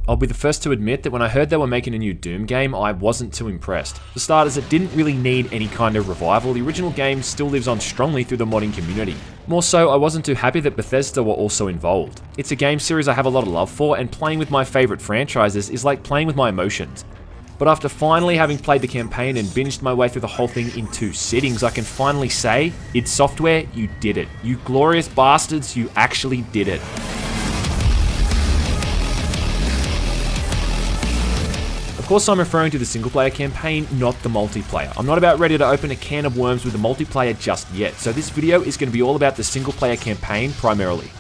I'll be the first to admit that when I heard they were making a new Doom game, I wasn't too impressed. For starters, it didn't really need any kind of revival. The original game still lives on strongly through the modding community. More so, I wasn't too happy that Bethesda were also involved. It's a game series I have a lot of love for, and playing with my favourite franchises is like playing with my emotions. But after finally having played the campaign and binged my way through the whole thing in 2 sittings, I can finally say, id Software, you did it. You glorious bastards, you actually did it. Of course, I'm referring to the single player campaign, not the multiplayer. I'm not about ready to open a can of worms with the multiplayer just yet, so this video is going to be all about the single player campaign primarily.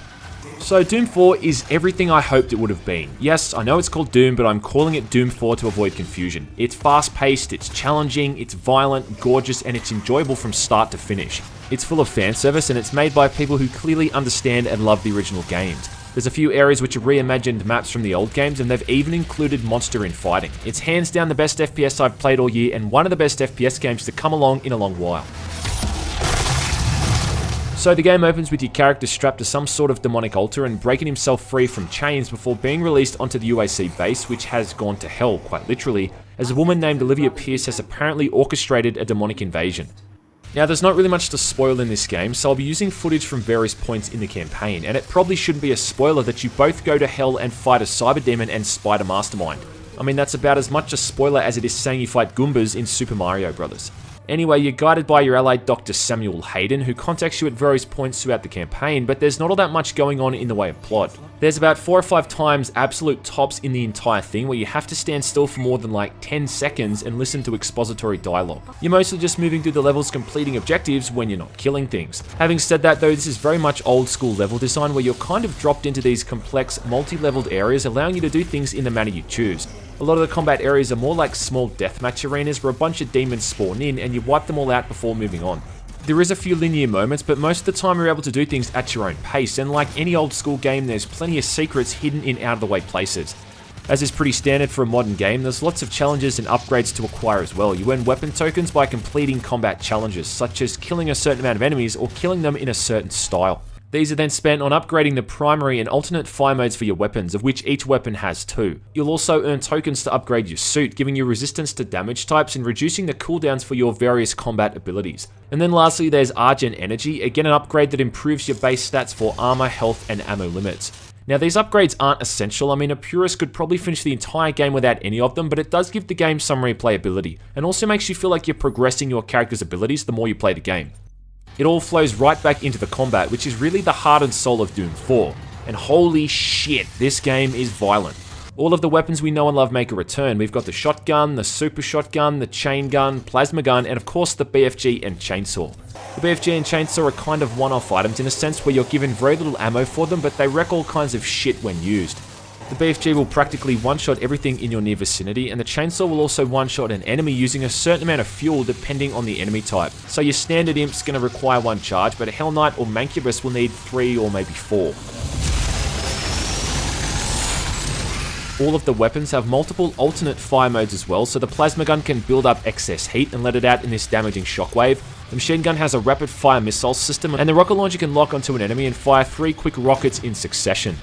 So Doom 4 is everything I hoped it would have been. Yes, I know it's called Doom, but I'm calling it Doom 4 to avoid confusion. It's fast-paced, it's challenging, it's violent, gorgeous, and it's enjoyable from start to finish. It's full of fan service, and it's made by people who clearly understand and love the original games. There's a few areas which are reimagined maps from the old games, and they've even included monster infighting. It's hands down the best FPS I've played all year, and one of the best FPS games to come along in a long while. So the game opens with your character strapped to some sort of demonic altar and breaking himself free from chains before being released onto the UAC base, which has gone to hell, quite literally, as a woman named Olivia Pierce has apparently orchestrated a demonic invasion. Now, there's not really much to spoil in this game, so I'll be using footage from various points in the campaign, and it probably shouldn't be a spoiler that you both go to hell and fight a cyber demon and spider mastermind. I mean, that's about as much a spoiler as it is saying you fight Goombas in Super Mario Bros. Anyway, you're guided by your ally Dr. Samuel Hayden, who contacts you at various points throughout the campaign, but there's not all that much going on in the way of plot. There's about 4 or 5 times absolute tops in the entire thing where you have to stand still for more than like 10 seconds and listen to expository dialogue. You're mostly just moving through the levels completing objectives when you're not killing things. Having said that though, this is very much old school level design where you're kind of dropped into these complex multi-leveled areas allowing you to do things in the manner you choose. A lot of the combat areas are more like small deathmatch arenas where a bunch of demons spawn in and you wipe them all out before moving on. There is a few linear moments, but most of the time you're able to do things at your own pace, and like any old school game, there's plenty of secrets hidden in out of the way places. As is pretty standard for a modern game, there's lots of challenges and upgrades to acquire as well. You earn weapon tokens by completing combat challenges, such as killing a certain amount of enemies or killing them in a certain style. These are then spent on upgrading the primary and alternate fire modes for your weapons, of which each weapon has 2. You'll also earn tokens to upgrade your suit, giving you resistance to damage types and reducing the cooldowns for your various combat abilities. And then lastly, there's Argent Energy, again an upgrade that improves your base stats for armor, health, and ammo limits. Now these upgrades aren't essential. I mean, a purist could probably finish the entire game without any of them, but it does give the game some replayability, and also makes you feel like you're progressing your character's abilities the more you play the game. It all flows right back into the combat, which is really the heart and soul of Doom 4. And holy shit, this game is violent. All of the weapons we know and love make a return. We've got the shotgun, the super shotgun, the chain gun, plasma gun, and of course the BFG and chainsaw. The BFG and chainsaw are kind of one-off items in a sense where you're given very little ammo for them, but they wreck all kinds of shit when used. The BFG will practically one-shot everything in your near vicinity, and the chainsaw will also one-shot an enemy using a certain amount of fuel depending on the enemy type. So your standard imp's going to require 1 charge, but a Hell Knight or Mancubus will need 3 or maybe 4. All of the weapons have multiple alternate fire modes as well, so the plasma gun can build up excess heat and let it out in this damaging shockwave. The machine gun has a rapid fire missile system, and the rocket launcher can lock onto an enemy and fire 3 quick rockets in succession.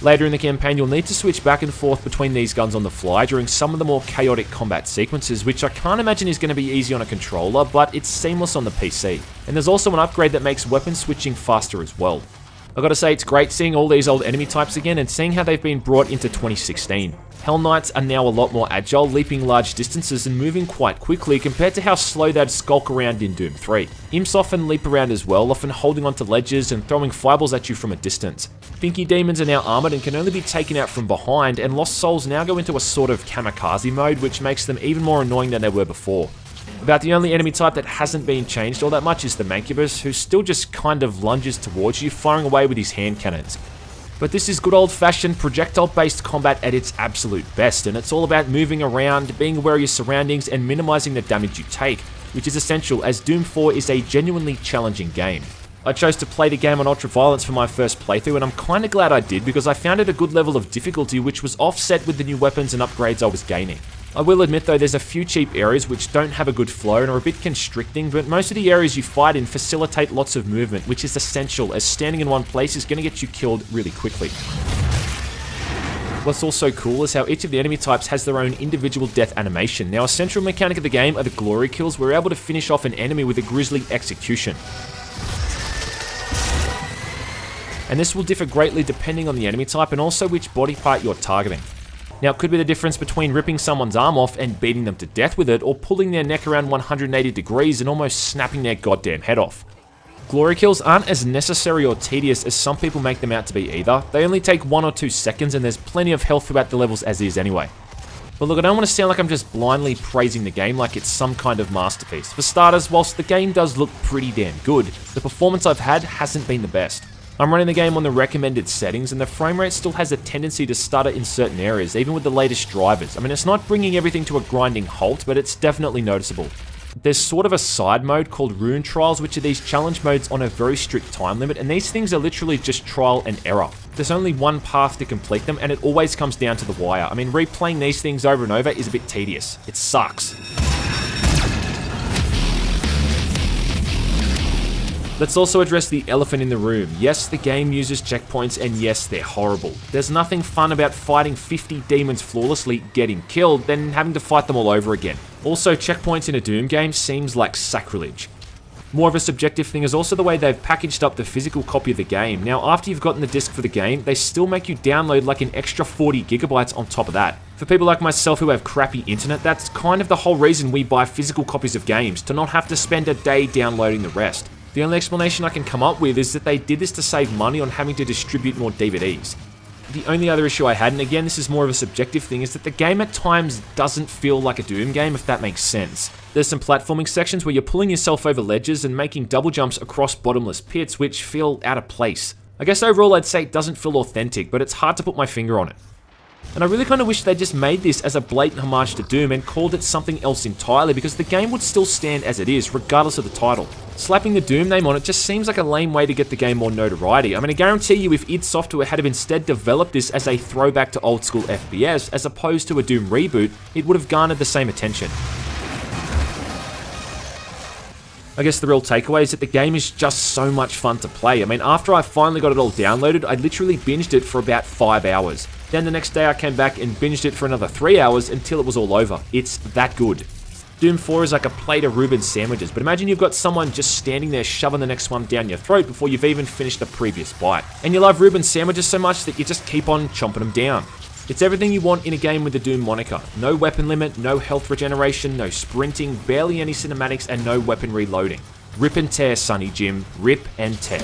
Later in the campaign, you'll need to switch back and forth between these guns on the fly during some of the more chaotic combat sequences, which I can't imagine is going to be easy on a controller, but it's seamless on the PC. And there's also an upgrade that makes weapon switching faster as well. I've got to say, it's great seeing all these old enemy types again and seeing how they've been brought into 2016. Hell Knights are now a lot more agile, leaping large distances and moving quite quickly compared to how slow they'd skulk around in Doom 3. Imps often leap around as well, often holding onto ledges and throwing fireballs at you from a distance. Pinky demons are now armored and can only be taken out from behind, and Lost Souls now go into a sort of kamikaze mode, which makes them even more annoying than they were before. About the only enemy type that hasn't been changed all that much is the Mancubus, who still just kind of lunges towards you, firing away with his hand cannons. But this is good old-fashioned projectile-based combat at its absolute best, and it's all about moving around, being aware of your surroundings, and minimizing the damage you take, which is essential as Doom 4 is a genuinely challenging game. I chose to play the game on Ultra Violence for my first playthrough, and I'm kinda glad I did because I found it a good level of difficulty which was offset with the new weapons and upgrades I was gaining. I will admit though, there's a few cheap areas which don't have a good flow and are a bit constricting, but most of the areas you fight in facilitate lots of movement, which is essential as standing in one place is going to get you killed really quickly. What's also cool is how each of the enemy types has their own individual death animation. Now, a central mechanic of the game are the glory kills, where we're able to finish off an enemy with a grisly execution. And this will differ greatly depending on the enemy type and also which body part you're targeting. Now, it could be the difference between ripping someone's arm off and beating them to death with it, or pulling their neck around 180 degrees and almost snapping their goddamn head off. Glory kills aren't as necessary or tedious as some people make them out to be either. They only take 1 or 2 seconds and there's plenty of health throughout the levels as is anyway. But look, I don't want to sound like I'm just blindly praising the game like it's some kind of masterpiece. For starters, whilst the game does look pretty damn good, the performance I've had hasn't been the best. I'm running the game on the recommended settings and the frame rate still has a tendency to stutter in certain areas, even with the latest drivers. I mean, it's not bringing everything to a grinding halt, but it's definitely noticeable. There's sort of a side mode called Rune Trials, which are these challenge modes on a very strict time limit, and these things are literally just trial and error. There's only one path to complete them, and it always comes down to the wire. I mean, replaying these things over and over is a bit tedious. It sucks. Let's also address the elephant in the room. Yes, the game uses checkpoints, and yes, they're horrible. There's nothing fun about fighting 50 demons flawlessly, getting killed, then having to fight them all over again. Also, checkpoints in a Doom game seems like sacrilege. More of a subjective thing is also the way they've packaged up the physical copy of the game. Now, after you've gotten the disc for the game, they still make you download like an extra 40 gigabytes on top of that. For people like myself who have crappy internet, that's kind of the whole reason we buy physical copies of games, to not have to spend a day downloading the rest. The only explanation I can come up with is that they did this to save money on having to distribute more DVDs. The only other issue I had, and again this is more of a subjective thing, is that the game at times doesn't feel like a Doom game, if that makes sense. There's some platforming sections where you're pulling yourself over ledges and making double jumps across bottomless pits which feel out of place. I guess overall I'd say it doesn't feel authentic, but it's hard to put my finger on it. And I really kind of wish they just made this as a blatant homage to Doom and called it something else entirely, because the game would still stand as it is, regardless of the title. Slapping the Doom name on it just seems like a lame way to get the game more notoriety. I mean, I guarantee you if id Software had instead developed this as a throwback to old school FPS, as opposed to a Doom reboot, it would have garnered the same attention. I guess the real takeaway is that the game is just so much fun to play. I mean, after I finally got it all downloaded, I literally binged it for about 5 hours. Then the next day I came back and binged it for another 3 hours until it was all over. It's that good. Doom 4 is like a plate of Reuben sandwiches, but imagine you've got someone just standing there shoving the next one down your throat before you've even finished the previous bite. And you love Reuben sandwiches so much that you just keep on chomping them down. It's everything you want in a game with the Doom moniker. No weapon limit, no health regeneration, no sprinting, barely any cinematics, and no weapon reloading. Rip and tear, Sonny Jim. Rip and tear.